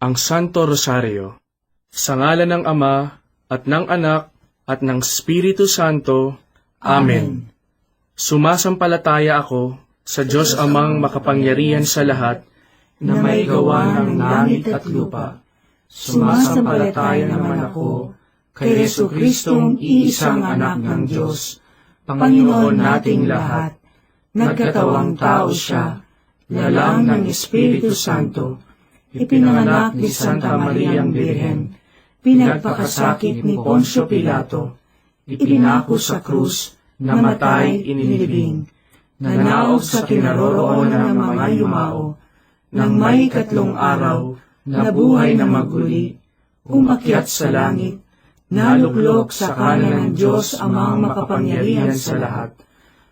ang Santo Rosario. Sa ngalan ng Ama, at ng Anak, at ng Espiritu Santo. Amen. Sumasampalataya ako sa Diyos Amang makapangyarihan sa lahat, na may gawa ng langit at lupa. Sumasampalataya naman ako kay Jesucristong iisang anak ng Diyos, Panginoon nating lahat. Nagkatawang tao siya, lalang ng Espiritu Santo, ipinanganak ni Santa Mariang Birhen, pinagpakasakit ni Poncio Pilato, ipinako sa krus, namatay, inilibing, nanaog sa kinaroroonan ng mga yumao, nang may ikatlong araw, nabuhay na maguli, umakyat sa langit, naluklok sa kanan ng Diyos Amang makapangyarihan sa lahat.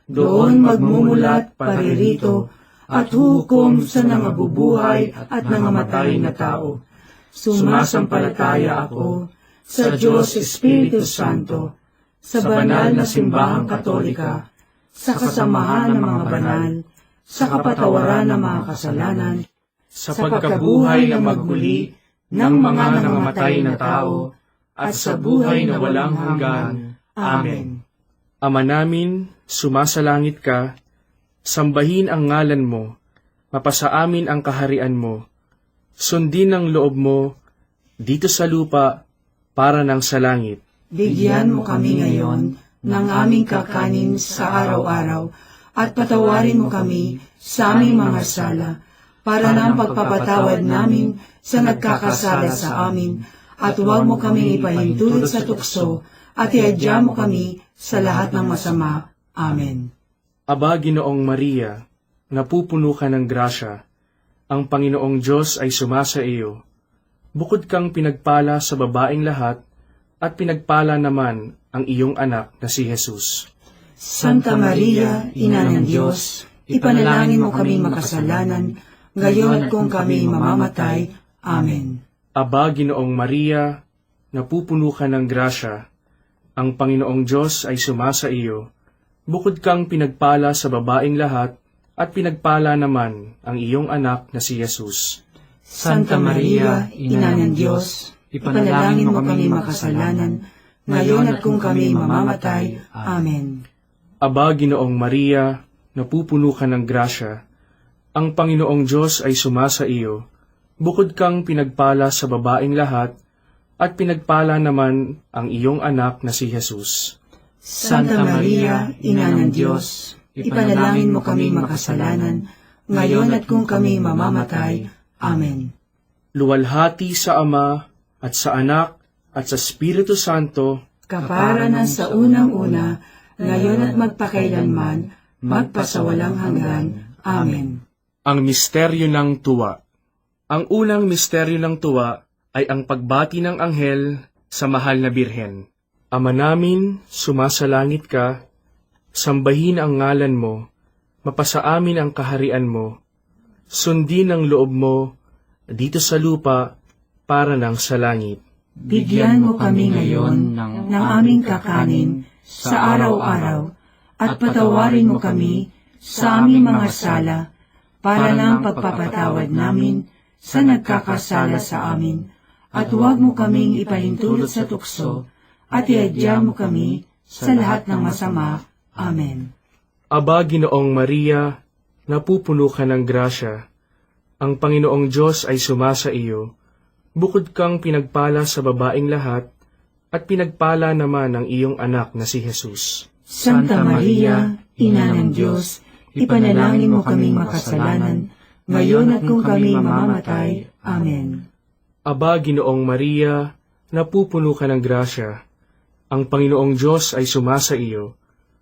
Doon magmumulat paririto at hukom sa nangabubuhay at nangamatay na tao. Sumasampalataya ako sa Diyos Espiritu Santo, sa banal na simbahang katolika, sa kasamahan ng mga banal, sa kapatawaran ng mga kasalanan, sa pagkabuhay na magmuli ng mga nangamatay na tao, at sa buhay na walang hanggan. Amen. Ama namin, sumasalangit ka, sambahin ang ngalan mo, mapasa amin ang kaharian mo, sundin ang loob mo, dito sa lupa, para ng sa langit. Bigyan mo kami ngayon ng aming kakanin sa araw-araw, at patawarin mo kami sa aming mga sala, para ng pagpapatawad namin sa nagkakasala sa amin, at huwag mo kaming ipahintulot sa tukso, at iadya mo kami sa lahat ng masama. Amen. Aba, Ginoong Maria, napupuno ka ng grasya, ang Panginoong Diyos ay sumasa iyo. Bukod kang pinagpala sa babaeng lahat, at pinagpala naman ang iyong anak na si Jesus. Santa Maria, Ina ng Diyos, ipanalangin mo kaming makasalanan, ngayon at kung kami mamamatay. Amen. Aba, Ginoong Maria, napupuno ka ng grasya, ang Panginoong Diyos ay sumasa iyo. Bukod kang pinagpala sa babaeng lahat, at pinagpala naman ang iyong anak na si Jesus. Santa Maria, Ina ng Diyos, ipanalangin mo kami makasalanan, ngayon at kung kami mamamatay. Amen. Aba, Ginoong Maria, napupuno ka ng grasya, ang Panginoong Diyos ay sumasa iyo. Bukod kang pinagpala sa babaeng lahat, at pinagpala naman ang iyong anak na si Jesus. Santa Maria, Ina ng Diyos, ipanalangin mo kami makasalanan, ngayon at kung kami mamamatay. Amen. Luwalhati sa Ama, at sa Anak, at sa Espiritu Santo, kapara na sa unang-una, ngayon at magpakailanman, magpasawalang hanggan. Amen. Ang misteryo ng tuwa. Ang unang misteryo ng tuwa ay ang pagbati ng anghel sa mahal na Birhen. Ama namin, sumasalangit ka, sambahin ang ngalan mo, mapasa amin ang kaharian mo, sundin ang loob mo, dito sa lupa, para ng sa langit. Bigyan mo kami ngayon ng aming kakanin sa araw-araw, at patawarin mo kami sa aming mga sala, para ng pagpapatawad namin sa nagkakasala sa amin, at huwag mo kaming ipahintulot sa tukso, at iadya mo kami sa lahat ng masama. Amen. Aba, Ginoong Maria, napupuno ka ng grasya, ang Panginoong Diyos ay sumasa iyo. Bukod kang pinagpala sa babaeng lahat, at pinagpala naman ang iyong anak na si Jesus. Santa Maria, Ina ng Diyos, ipanalangin mo kaming makasalanan, ngayon at kung kami mamamatay. Amen. Aba, Ginoong Maria, napupuno ka ng grasya, ang Panginoong Diyos ay sumasa iyo.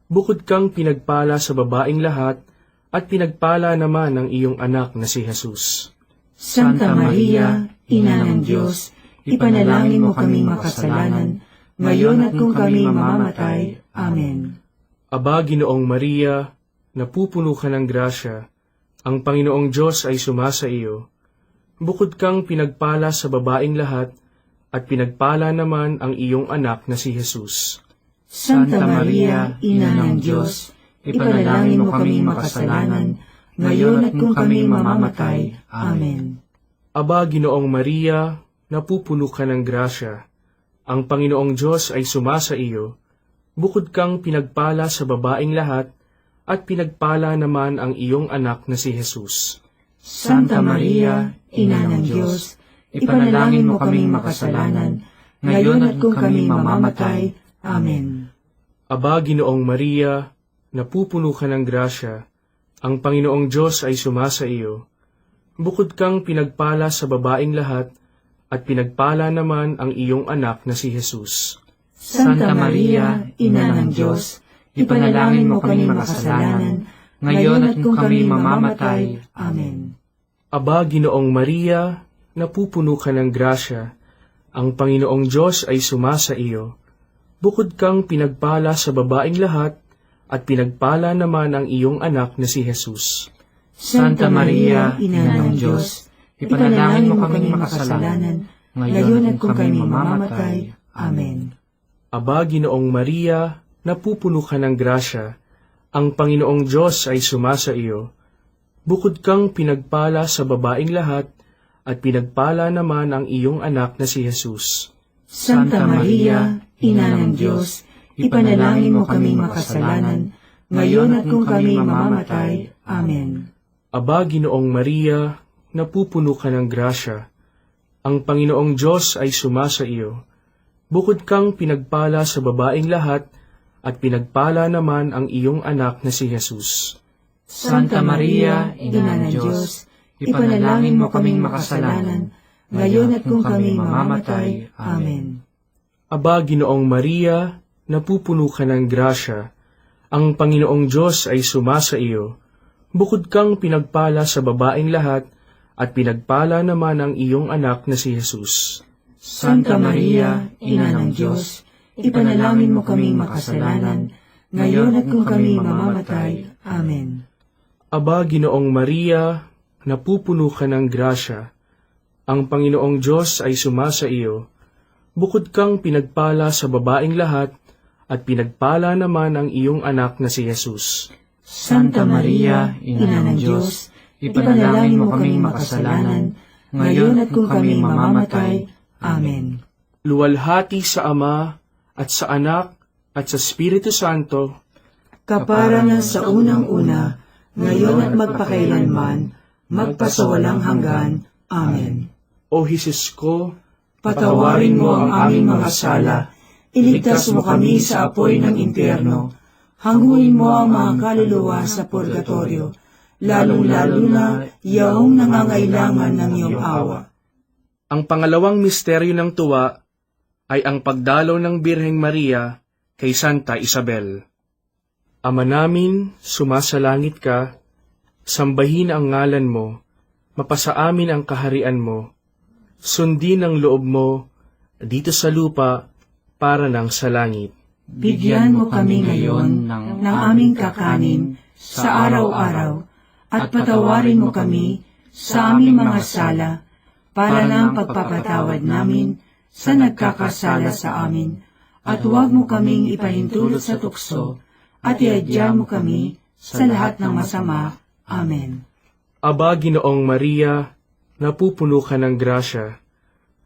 Bukod kang pinagpala sa babaeng lahat, at pinagpala naman ang iyong anak na si Jesus. Santa Maria, Ina ng Diyos, ipanalangin mo kaming makasalanan, ngayon at kung kami mamamatay. Amen. Aba, Ginoong Maria, napupuno ka ng grasya, ang Panginoong Diyos ay sumasa iyo. Bukod kang pinagpala sa babaeng lahat, at pinagpala naman ang iyong anak na si Jesus. Santa Maria, Ina ng Diyos, ipanalangin mo kaming makasalanan, ngayon at kung kami mamamatay. Amen. Aba, Ginoong Maria, napupuno ka ng grasya. Ang Panginoong Diyos ay sumasa iyo. Bukod kang pinagpala sa babaeng lahat, at pinagpala naman ang iyong anak na si Jesus. Santa Maria, Ina ng Diyos, ipanalangin mo kaming makasalanan, ngayon at kung kami mamamatay. Amen. Aba, Ginoong Maria, napupuno ka ng grasya. Ang Panginoong Diyos ay sumasa iyo. Bukod kang pinagpala sa babaeng lahat, at pinagpala naman ang iyong anak na si Jesus. Santa Maria, Ina ng Diyos, ipanalangin mo kaming makasalanan, ngayon at kung kami mamamatay. Amen. Aba, Ginoong Maria, napupuno ka ng grasya. Ang Panginoong Diyos ay sumasa iyo. Bukod kang pinagpala sa babaeng lahat, at pinagpala naman ang iyong anak na si Jesus. Santa Maria, Ina ng Diyos, ipanalangin mo kaming makasalanan, ngayon at kung kami mamamatay. Amen. Aba, Ginoong Maria, napupuno ka ng grasya. Ang Panginoong Diyos ay sumasa iyo. Bukod kang pinagpala sa babaeng lahat, at pinagpala naman ang iyong anak na si Jesus. Santa Maria, Ina ng Diyos, ipanalangin mo kaming makasalanan, ngayon at kung kami mamamatay. Amen. Aba, Ginoong Maria, napupuno ka ng grasya. Ang Panginoong Diyos ay sumasa iyo. Bukod kang pinagpala sa babaeng lahat, at pinagpala naman ang iyong anak na si Jesus. Santa Maria, Ina ng Diyos, ipanalangin mo kaming makasalanan, ngayon at kung kami mamamatay. Amen. Aba, Ginoong Maria, napupuno ka ng grasya. Ang Panginoong Diyos ay sumasa iyo. Bukod kang pinagpala sa babaeng lahat, at pinagpala naman ang iyong anak na si Jesus. Santa Maria, Ina ng Diyos, ipanalangin mo kaming makasalanan, ngayon at kung kami mamamatay. Amen. Aba, Ginoong Maria, napupuno ka ng grasya. Ang Panginoong Diyos ay sumasa iyo. Bukod kang pinagpala sa babaeng lahat, at pinagpala naman ang iyong anak na si Jesus. Santa Maria, Ina ng Diyos, ipanalangin mo kaming makasalanan, ngayon at kung kami mamamatay. Amen. Luwalhati sa Ama, at sa Anak, at sa Espiritu Santo, kapara na sa unang-una, ngayon at magpakailanman, magpasawalang hanggan. Amen. O Jesus ko, Patawarin mo ang aming mga sala, iligtas mo kami sa apoy ng impyerno, hanguin mo ang mga kaluluwa sa purgatorio, lalong-lalo na yaong nangangailangan ng iyong awa. ang pangalawang misteryo ng tuwa ay ang pagdalaw ng Birheng Maria kay Santa Isabel. Ama namin, sumasalangit ka, sambahin ang ngalan mo, mapasa amin ang kaharian mo, sundin ang loob mo dito sa lupa para nang sa langit. Bigyan mo kami ngayon ng aming kakanin sa araw-araw at patawarin mo kami sa aming mga sala para ng pagpapatawad namin sa nagkakasala sa amin at huwag mo kaming ipahintulot sa tukso at iadya mo kami sa lahat ng masama. Amen. Aba, Ginoong Maria, napupuno ka ng grasya.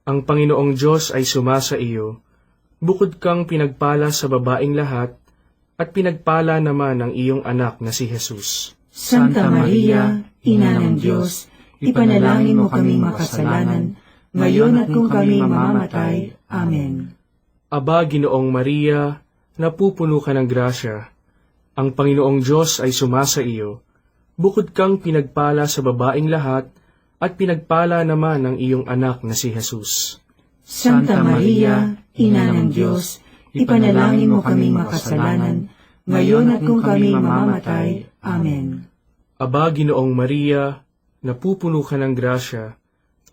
Ang Panginoong Diyos ay sumasa iyo. Bukod kang pinagpala sa babaeng lahat, at pinagpala naman ang iyong anak na si Jesus. Santa Maria, Ina ng Diyos, ipanalangin mo kaming makasalanan, ngayon at kung kami mamamatay. Amen. Aba, Ginoong Maria, napupuno ka ng grasya. Ang Panginoong Diyos ay sumasa iyo. Bukod kang pinagpala sa babaeng lahat, at pinagpala naman ang iyong anak na si Jesus. Santa Maria, Ina ng Diyos, ipanalangin mo kaming makasalanan, ngayon at kung kami mamamatay. Amen. Aba, Ginoong Maria, napupuno ka ng grasya.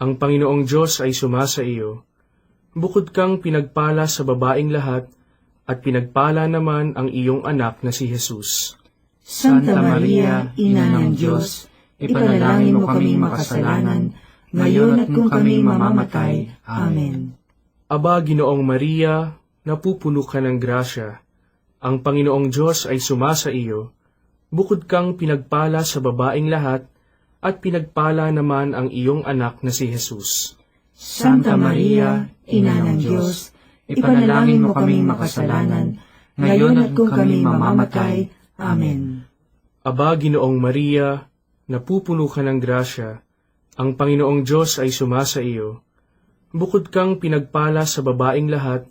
Ang Panginoong Diyos ay sumasa iyo. Bukod kang pinagpala sa babaeng lahat, at pinagpala naman ang iyong anak na si Jesus. Santa Maria, Ina ng Diyos, ipanalangin mo kaming makasalanan, ngayon at kung kami mamamatay. Amen. Aba, Ginoong Maria, napupuno ka ng grasya. Ang Panginoong Diyos ay sumasa iyo. Bukod kang pinagpala sa babaeng lahat, at pinagpala naman ang iyong anak na si Jesus. Santa Maria, Ina ng Diyos, ipanalangin mo kaming makasalanan, ngayon at kung kami mamamatay. Amen. Aba, Ginoong Maria, napupuno ka ng grasya, ang Panginoong Diyos ay sumasa iyo. Bukod kang pinagpala sa babaing lahat,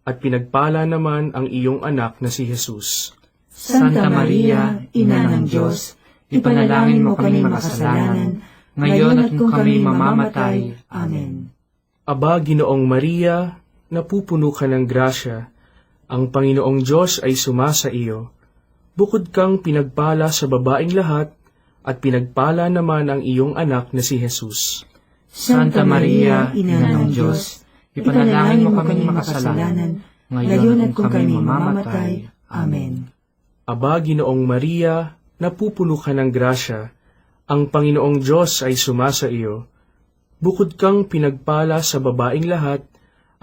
at pinagpala naman ang iyong anak na si Jesus. Santa Maria, Ina ng Diyos, ipanalangin mo kaming makasalanan, ngayon at kung kami mamamatay. Amen. Aba, Ginoong Maria, napupuno ka ng grasya, ang Panginoong Diyos ay sumasa iyo. Bukod kang pinagpala sa babaing lahat, at pinagpala naman ang iyong anak na si Jesus. Santa Maria, Ina ng Diyos, ipanalangin mo kaming makasalanan, ngayon at kung kami mamamatay. Amen. Aba, Ginoong Maria, napupuno ka ng grasya, ang Panginoong Diyos ay sumasa iyo. Bukod kang pinagpala sa babaing lahat,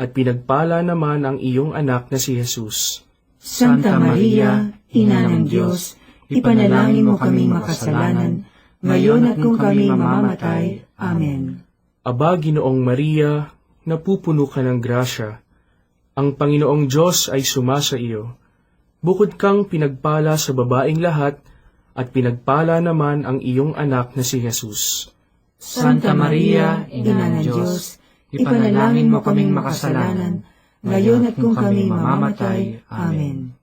at pinagpala naman ang iyong anak na si Jesus. Santa Maria, Ina ng Diyos, ipanalangin mo kaming makasalanan, ngayon at kung kami mamamatay. Amen. Aba, Ginoong Maria, napupuno ka ng grasya, ang Panginoong Diyos ay sumasa iyo. Bukod kang pinagpala sa babaing lahat, at pinagpala naman ang iyong anak na si Jesus. Santa Maria, Ina ng Diyos, ipanalangin mo kaming makasalanan, ngayon at kung kami mamamatay. Amen.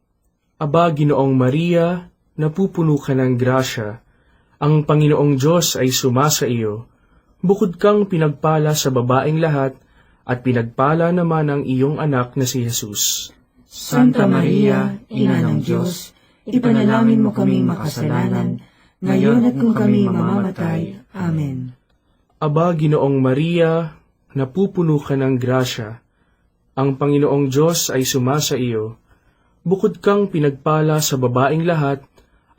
Aba, Ginoong Maria, napupuno ka ng grasya, ang Panginoong Diyos ay sumasa iyo. Bukod kang pinagpala sa babaing lahat, at pinagpala naman ang iyong anak na si Jesus. Santa Maria, Ina ng Diyos, ipanalangin mo kaming makasalanan, ngayon at kung kami mamamatay. Amen. Aba, Ginoong Maria, napupuno ka ng grasya, ang Panginoong Diyos ay sumasa iyo. Bukod kang pinagpala sa babaing lahat,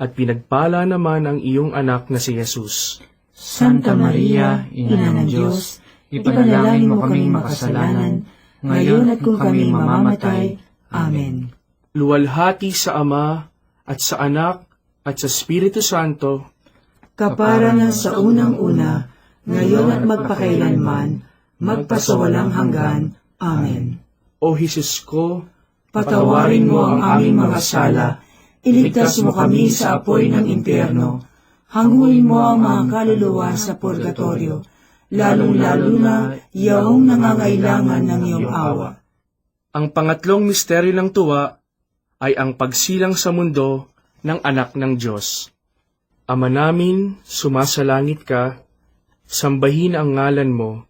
at pinagpala naman ang iyong anak na si Jesus. Santa Maria, Ina ng Diyos, ipanalangin mo kaming makasalanan, ngayon at kung kami mamamatay. Amen. Luwalhati sa Ama, at sa Anak, at sa Espiritu Santo, Kaparangan sa unang-una, ngayon at magpakailanman, magpasawalang hanggan. Amen. O Jesus ko, Patawarin mo ang aming mga sala, iligtas mo kami sa apoy ng impyerno, hanguin mo ang mga kaluluwa sa purgatorio, lalong-lalo na yaong nangangailangan ng iyong awa. ang pangatlong misteryo ng tuwa ay ang pagsilang sa mundo ng anak ng Diyos. Ama namin, sumasalangit ka, sambahin ang ngalan mo,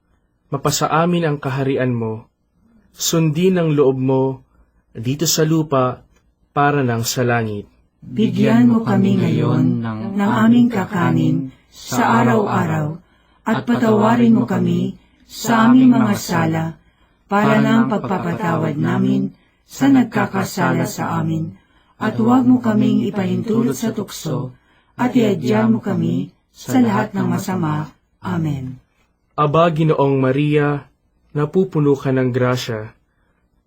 mapasa amin ang kaharian mo, sundin ang loob mo, dito sa lupa, para nang sa langit. Bigyan mo kami ngayon ng aming kakanin sa araw-araw, at patawarin mo kami sa aming mga sala, para ng pagpapatawad namin sa nagkakasala sa amin, at huwag mo kaming ipahintulot sa tukso, at iadya mo kami sa lahat ng masama. Amen. Aba, Ginoong Maria, napupuno ka ng grasya,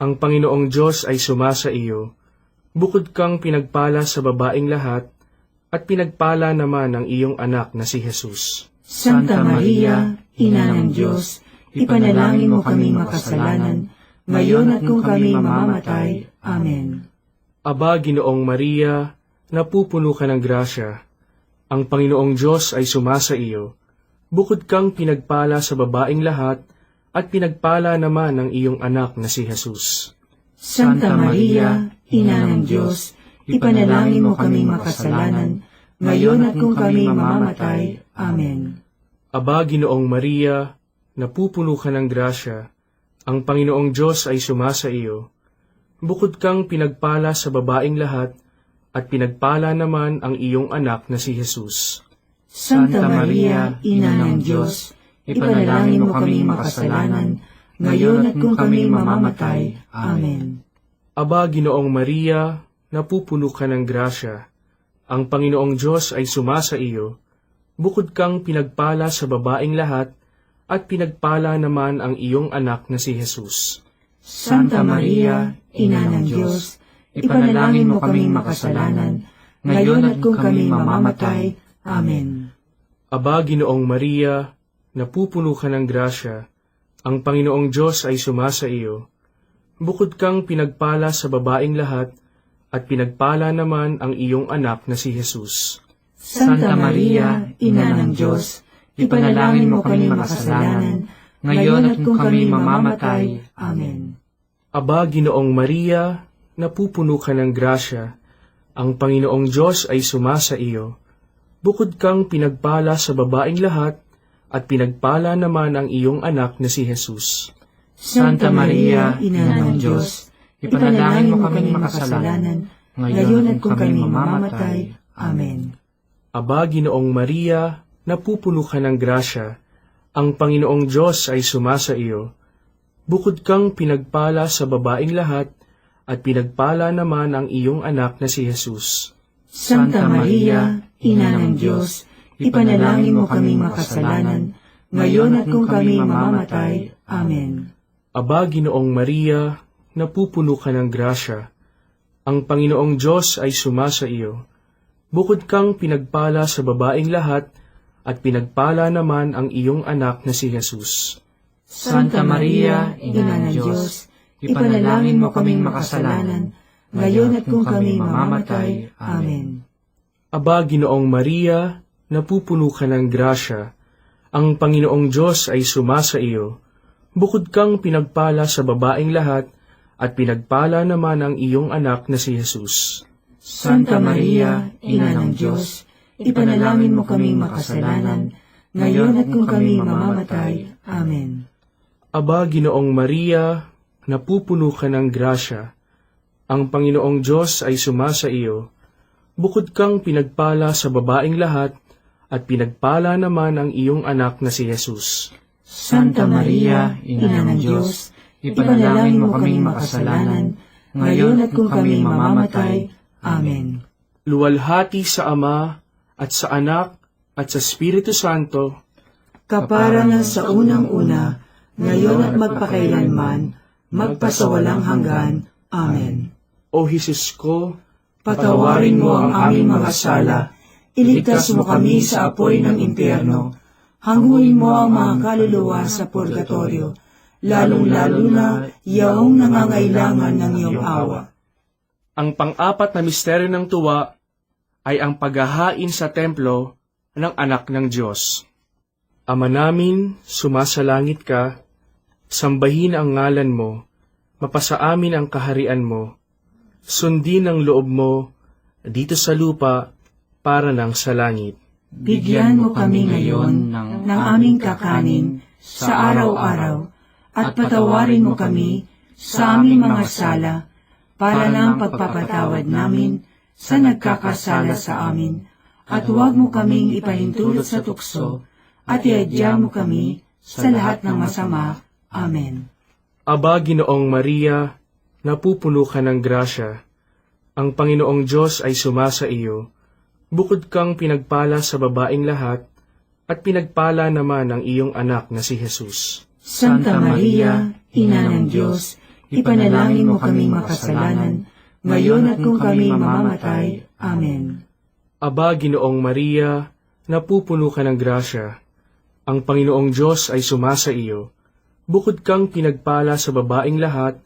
ang Panginoong Diyos ay sumasa iyo. Bukod kang pinagpala sa babaing lahat, at pinagpala naman ang iyong anak na si Jesus. Santa Maria, Ina ng Diyos, ipanalangin mo kaming makasalanan, ngayon at kung kami mamamatay. Amen. Aba, Ginoong Maria, napupuno ka ng grasya, ang Panginoong Diyos ay sumasa iyo. Bukod kang pinagpala sa babaing lahat, at pinagpala naman ang iyong anak na si Jesus. Santa Maria, Ina ng Diyos, ipanalangin mo kaming makasalanan, ngayon at kung kami mamamatay. Amen. Aba, Ginoong Maria, napupuno ka ng grasya, ang Panginoong Diyos ay sumasa iyo. Bukod kang pinagpala sa babaing lahat, at pinagpala naman ang iyong anak na si Jesus. Santa Maria, Ina ng Diyos, ipanalangin mo kaming makasalanan, ngayon at kung kami mamamatay. Amen. Aba, Ginoong Maria, napupuno ka ng grasya, ang Panginoong Diyos ay sumasa iyo. Bukod kang pinagpala sa babaing lahat, at pinagpala naman ang iyong anak na si Jesus. Santa Maria, Ina ng Diyos, ipanalangin mo kaming makasalanan, ngayon at kung kami mamamatay. Amen. Aba, Ginoong Maria, napupuno ka ng grasya, ang Panginoong Diyos ay sumasa iyo. Bukod kang pinagpala sa babaeng lahat, at pinagpala naman ang iyong anak na si Jesus. Santa Maria, Ina ng Diyos, ipanalangin mo kami makasalanan, ngayon at kung kami mamamatay. Amen. Aba, Ginoong Maria, napupuno ka ng grasya, ang Panginoong Diyos ay sumasa iyo. Bukod kang pinagpala sa babaeng lahat, at pinagpala naman ang iyong anak na si Jesus. Santa Maria, Ina ng Diyos, ipanalangin mo kami makasalanan, ngayon at kung kami mamamatay. Amen. Aba, Ginoong Maria, napupuno ka ng grasya, ang Panginoong Diyos ay sumasa iyo. Bukod kang pinagpala sa babaeng lahat, at pinagpala naman ang iyong anak na si Jesus. Santa Maria, Ina ng Diyos, ipanalangin mo kaming makasalanan, ngayon at kung kami mamamatay. Amen. Aba, Ginoong Maria, napupuno ka ng grasya, ang Panginoong Diyos ay sumasa iyo. Bukod kang pinagpala sa babaeng lahat, at pinagpala naman ang iyong anak na si Jesus. Santa Maria, Ina ng Diyos, ipanalangin mo kaming makasalanan, ngayon at kung kami mamamatay. Amen. Aba, Ginoong Maria, napupuno ka ng grasya, ang Panginoong Diyos ay sumasa iyo. Bukod kang pinagpala sa babaeng lahat, at pinagpala naman ang iyong anak na si Jesus. Santa Maria, Ina ng Diyos, ipanalangin mo kaming makasalanan, ngayon at kung kami mamamatay. Amen. Aba, Ginoong Maria, napupuno ka ng grasya, ang Panginoong Diyos ay sumasa iyo. Bukod kang pinagpala sa babaeng lahat, at pinagpala naman ang iyong anak na si Jesus. Santa Maria, Ina ng Diyos, ipanalangin mo kaming makasalanan, ngayon at kung kami mamamatay. Amen. Luwalhati sa Ama, at sa Anak, at sa Espiritu Santo, Kaparangan sa unang-una, ngayon at magpakailanman, magpasawalang hanggan. Amen. O Jesus ko, Patawarin mo ang aming mga sala, iligtas mo kami sa apoy ng impyerno, hanguin mo ang mga kaluluwa sa purgatorio, lalong-lalo na yaong nangangailangan ng iyong awa. ang pang-apat na misteryo ng tuwa ay ang paghahain sa templo ng anak ng Diyos. Ama namin, sumasalangit ka, sambahin ang ngalan mo, mapasa amin ang kaharian mo, sundin ang loob mo dito sa lupa para ng sa langit. Bigyan mo kami ngayon ng aming kakanin sa araw-araw at patawarin mo kami sa aming mga sala para ng pagpapatawad namin sa nagkakasala sa amin, at huwag mo kaming ipahintulot sa tukso at iadya mo kami sa lahat ng masama. Amen. Aba, Ginoong Maria, napupuno ka ng grasya. Ang Panginoong Diyos ay sumasa iyo. Bukod kang pinagpala sa babaeng lahat, at pinagpala naman ang iyong anak na si Jesus. Santa Maria, Ina ng Diyos, ipanalangin mo kaming makasalanan, ngayon at kung kami mamamatay. Amen. Aba, Ginoong Maria, napupuno ka ng grasya. Ang Panginoong Diyos ay sumasa iyo. Bukod kang pinagpala sa babaeng lahat,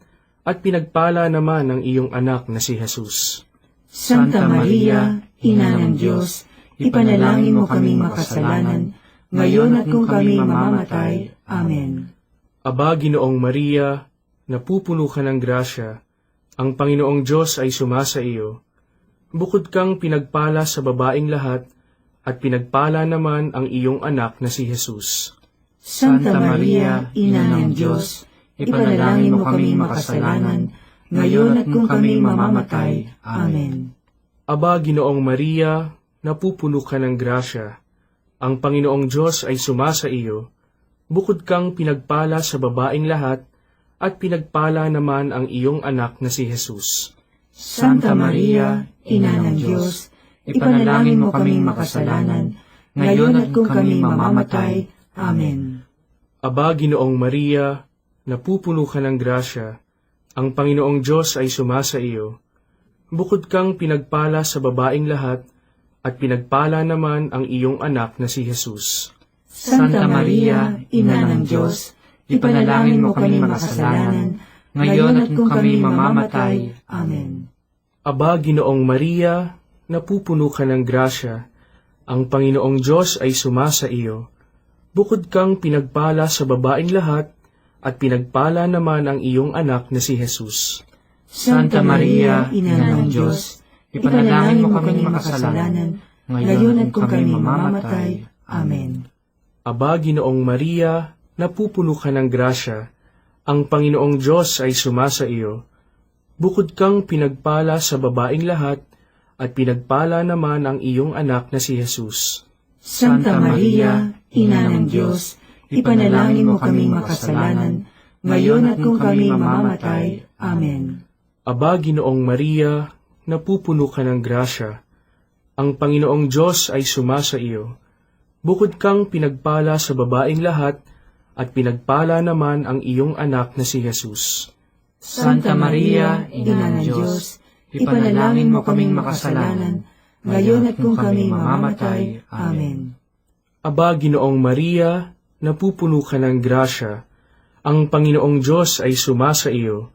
at pinagpala naman ang iyong anak na si Jesus. Santa Maria, Ina ng Diyos, ipanalangin mo kaming makasalanan, ngayon at kung kami mamamatay. Amen. Aba, Ginoong Maria, napupuno ka ng grasya. Ang Panginoong Diyos ay sumasa iyo. Bukod kang pinagpala sa babaeng lahat, at pinagpala naman ang iyong anak na si Jesus. Santa Maria, Ina ng Diyos, ipanalangin mo kaming makasalanan, ngayon at kung kami mamamatay. Amen. Aba, Ginoong Maria, napupuno ka ng grasya. Ang Panginoong Diyos ay sumasa iyo. Bukod kang pinagpala sa babaeng lahat, at pinagpala naman ang iyong anak na si Jesus. Santa Maria, Ina ng Diyos, ipanalangin mo kaming makasalanan, ngayon at kung kami mamamatay. Amen. Aba, Ginoong Maria, napupuno ka ng grasya. Ang Panginoong Diyos ay sumasa iyo. Bukod kang pinagpala sa babaeng lahat, at pinagpala naman ang iyong anak na si Jesus. Santa Maria, Ina ng Diyos, ipanalangin mo kami makasalanan, ngayon at kung kami mamamatay. Amen. Aba, Ginoong Maria, napupuno ka ng grasya, ang Panginoong Diyos ay sumasa iyo. Bukod kang pinagpala sa babaeng lahat, at pinagpala naman ang iyong anak na si Jesus. Santa Maria, Ina ng Diyos, ipanalangin mo kami makasalanan, ngayon at kung kami mamamatay. Amen. Aba, Ginoong Maria, napupuno ka ng grasya, ang Panginoong Diyos ay sumasa iyo. Bukod kang pinagpala sa babaeng lahat, at pinagpala naman ang iyong anak na si Jesus. Santa Maria, Ina ng Diyos, ipanalangin mo kami makasalanan, ngayon at kung kami mamamatay. Amen. Aba, Ginoong Maria, napupuno ka ng grasya, ang Panginoong Diyos ay sumasa iyo. Bukod kang pinagpala sa babaeng lahat, at pinagpala naman ang iyong anak na si Jesus. Santa Maria, Ina ng Diyos, ipanalangin mo kaming makasalanan, ngayon at kung kami mamamatay. Amen. Aba, Ginoong Maria, napupuno ka ng grasya, ang Panginoong Diyos ay sumasa iyo.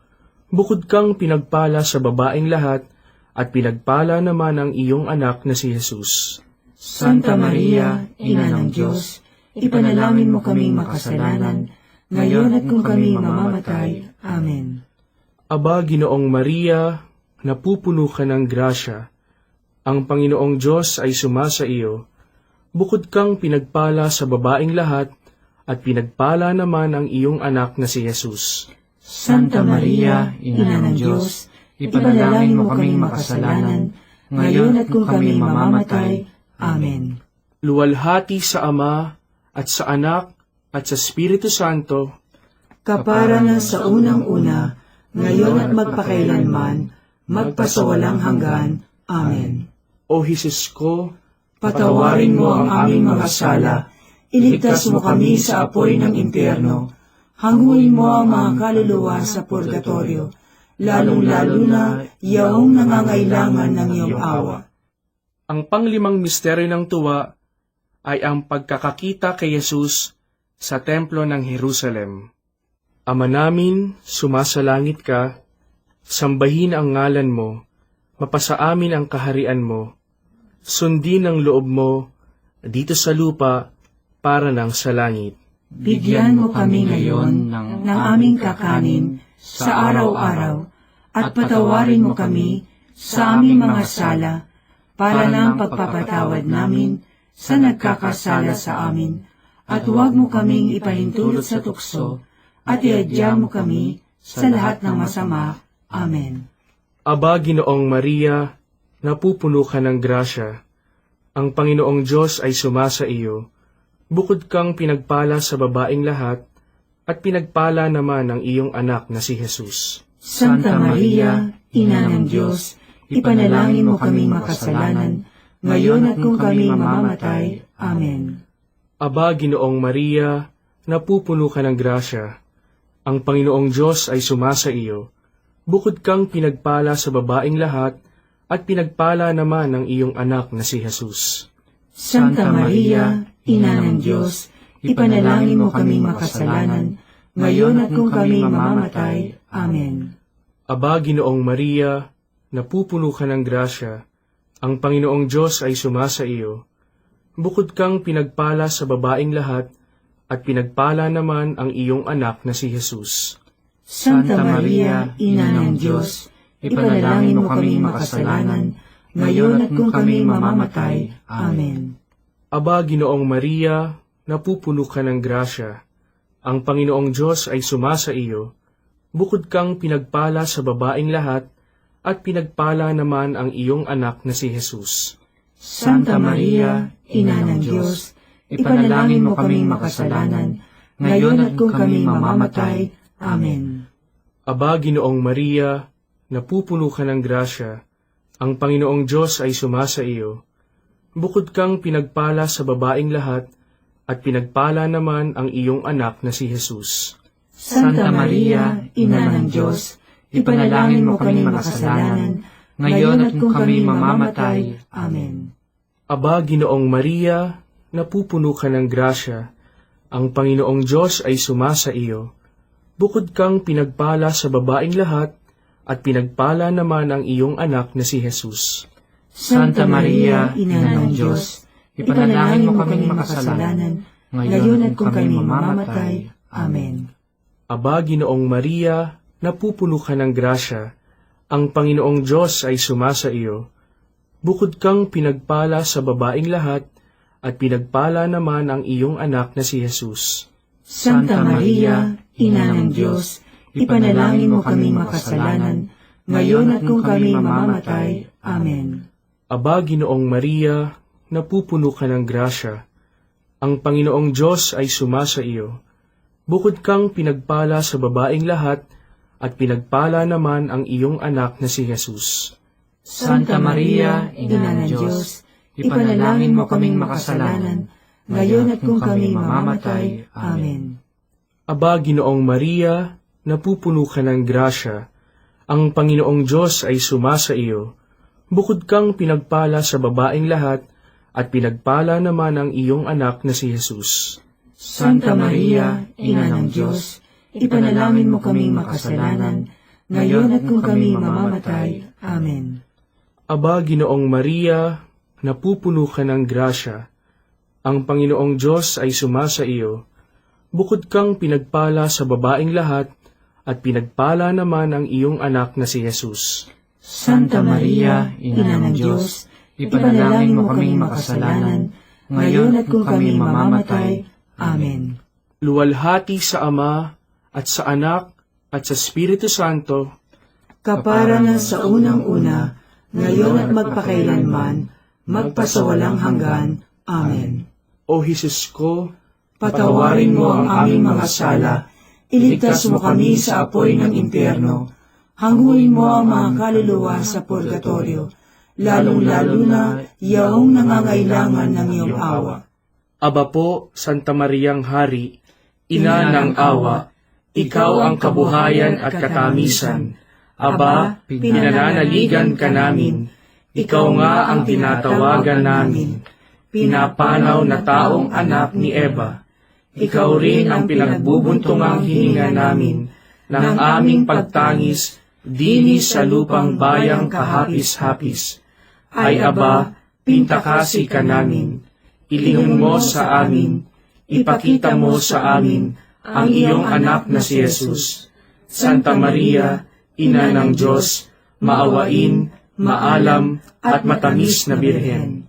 Bukod kang pinagpala sa babaeng lahat, at pinagpala naman ang iyong anak na si Jesus. Santa Maria, Ina ng Diyos, ipanalangin mo kaming makasalanan, ngayon at kung kami mamamatay. Amen. Aba, Ginoong Maria, napupuno ka ng grasya, ang Panginoong Diyos ay sumasa iyo. Bukod kang pinagpala sa babaeng lahat, at pinagpala naman ang iyong anak na si Jesus. Santa Maria, Ina ng Diyos, ipanalangin mo kaming makasalanan, ngayon at kung kami mamamatay. Amen. Luwalhati sa Ama, at sa Anak, at sa Espiritu Santo, kapara na sa unang-una, ngayon at magpakailanman, magpasawalang hanggan. Amen. O Jesus ko, Patawarin mo ang aming mga sala, iligtas mo kami sa apoy ng impyerno, hanguin mo ang mga kaluluwa sa purgatorio, lalong-lalo na yaong nangangailangan ng iyong awa. ang panglimang misteryo ng tuwa ay ang pagkakakita kay Jesus sa templo ng Jerusalem. Ama namin, sumasalangit ka, sambahin ang ngalan mo, mapasa amin ang kaharian mo, sundin ang loob mo dito sa lupa para ng sa langit. Bigyan mo kami ngayon ng aming kakanin sa araw-araw at patawarin mo kami sa aming mga sala para ng pagpapatawad namin sa nagkakasala sa amin, at huwag mo kaming ipahintulot sa tukso at iadya mo kami sa lahat ng masama. Amen. Aba, Ginoong Maria, napupuno ka ng grasya. Ang Panginoong Diyos ay sumasa iyo. Bukod kang pinagpala sa babaeng lahat, at pinagpala naman ang iyong anak na si Jesus. Santa Maria, Ina ng Diyos, ipanalangin mo kaming makasalanan, ngayon at kung kami mamamatay. Amen. Aba, Ginoong Maria, napupuno ka ng grasya. Ang Panginoong Diyos ay sumasa iyo. Bukod kang pinagpala sa babaeng lahat, at pinagpala naman ang iyong anak na si Jesus. Santa Maria, Ina ng Diyos, ipanalangin mo kaming makasalanan, ngayon at kung kami mamamatay. Amen. Aba, Ginoong Maria, napupuno ka ng grasya. Ang Panginoong Diyos ay sumasa iyo. Bukod kang pinagpala sa babaeng lahat, at pinagpala naman ang iyong anak na si Jesus. Santa Maria, Ina ng Diyos, ipanalangin mo kaming makasalanan, ngayon at kung kami mamamatay. Amen. Aba, Ginoong Maria, napupuno ka ng grasya. Ang Panginoong Diyos ay sumasa iyo. Bukod kang pinagpala sa babaeng lahat, at pinagpala naman ang iyong anak na si Jesus. Santa Maria, Ina ng Diyos, ipanalangin mo kaming makasalanan, ngayon at kung kami mamamatay. Amen. Aba, Ginoong Maria, napupuno ka ng grasya. Ang Panginoong Diyos ay sumasa iyo. Bukod kang pinagpala sa babaeng lahat, at pinagpala naman ang iyong anak na si Jesus. Santa Maria, Ina ng Diyos, ipanalangin mo kaming makasalanan, ngayon at kung kami mamamatay. Amen. Aba, Ginoong Maria, napupuno ka ng grasya, ang Panginoong Diyos ay sumasa iyo. Bukod kang pinagpala sa babaing lahat, at pinagpala naman ang iyong anak na si Jesus. Santa Maria, Ina ng Diyos, ipanalangin mo kaming makasalanan, ngayon at kung kami mamamatay. Amen. Aba, Ginoong Maria, napupuno ka ng grasya, ang Panginoong Diyos ay sumasa iyo. Bukod kang pinagpala sa babaing lahat, at pinagpala naman ang iyong anak na si Jesus. Santa Maria, Ina ng Diyos, ipanalangin mo kaming makasalanan, ngayon at kung kami mamamatay. Amen. Aba, Ginoong Maria, napupuno ka ng grasya, ang Panginoong Diyos ay sumasa iyo. Bukod kang pinagpala sa babaing lahat, at pinagpala naman ang iyong anak na si Jesus. Santa Maria, Ina ng Diyos, ipanalangin mo kaming makasalanan, ngayon at kung kami mamamatay. Amen. Aba, Ginoong Maria, napupuno ka ng grasya, ang Panginoong Diyos ay sumasa iyo. Bukod kang pinagpala sa babaing lahat, at pinagpala naman ang iyong anak na si Jesus. Santa Maria, Ina ng Diyos, ipanalangin mo kaming makasalanan, ngayon at kung kami mamamatay. Amen. Aba, Ginoong Maria, napupuno ka ng grasya, ang Panginoong Diyos ay sumasa iyo. Bukod kang pinagpala sa babaing lahat, at pinagpala naman ang iyong anak na si Jesus. Santa Maria, Ina ng Diyos, ipanalangin mo kaming makasalanan, ngayon at kung kami mamamatay. Amen. Luwalhati sa Ama, at sa Anak, at sa Espiritu Santo, kapara na sa unang-una, ngayon at magpakailanman, magpasawalang hanggan. Amen. O Jesus ko, Patawarin mo ang aming mga sala, iligtas mo kami sa apoy ng impyerno, hanguin mo ang mga kaluluwa sa purgatorio, lalong-lalo na yaong nangangailangan ng iyong awa. Aba po, Santa Mariang Hari, Ina ng awa, ikaw ang kabuhayan at katamisan. Aba, pinananaligan ka namin, ikaw nga ang tinatawagan namin, pinapanaw na taong anak ni Eva. Ikaw rin ang pinagbubuntungang hininga namin ng aming pagtangis dini sa lupang bayang kahapis-hapis. Ay aba, pintakasi ka namin, ilingon mo sa amin, ipakita mo sa amin ang iyong anak na si Jesus. Santa Maria, Ina ng Diyos, maawain, maalam, at matamis na Birhen.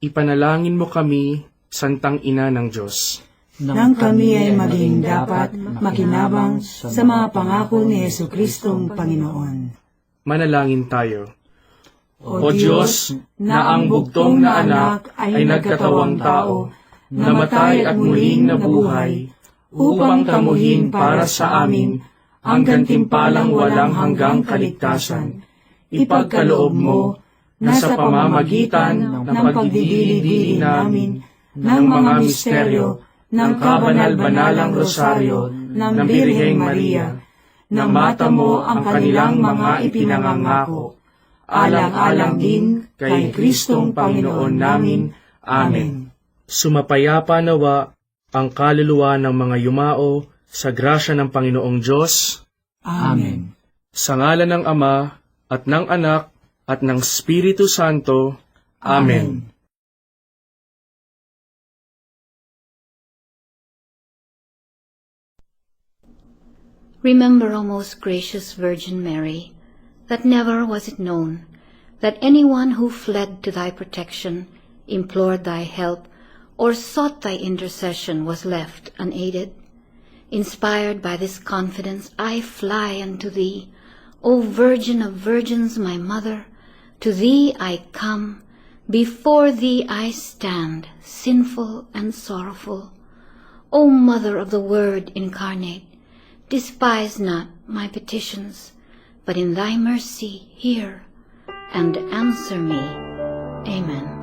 Ipanalangin mo kami, Santang Ina ng Diyos, Nang kami ay maging dapat makinabang sa mga pangako ni Jesucristong Panginoon. manalangin tayo. O Diyos, na ang bugtong na anak ay nagkatawang tao, namatay at muling nabuhay, upang tamuhin para sa amin ang gantimpalang walang hanggang kaligtasan. Ipagkaloob mo na sa pamamagitan ng pagdidili-dili namin ng mga misteryo ng kabanal-banalang rosaryo ng Birheng Maria, na mata mo ang kanilang mga ipinangangako, alang-alang din kay Kristong Panginoon namin. Amen. Sumapayapa nawa ang kaluluwa ng mga yumao sa grasya ng Panginoong Diyos, Amen. sa ngalan ng Ama, at ng Anak, at ng Espiritu Santo. Amen. Remember, O most gracious Virgin Mary, that never was it known that anyone who fled to thy protection, implored thy help, or sought thy intercession was left unaided. Inspired by this confidence, I fly unto thee, O Virgin of Virgins, my Mother. To thee I come, before thee I stand, sinful and sorrowful. O Mother of the Word incarnate, despise not my petitions, but in thy mercy hear and answer me. Amen.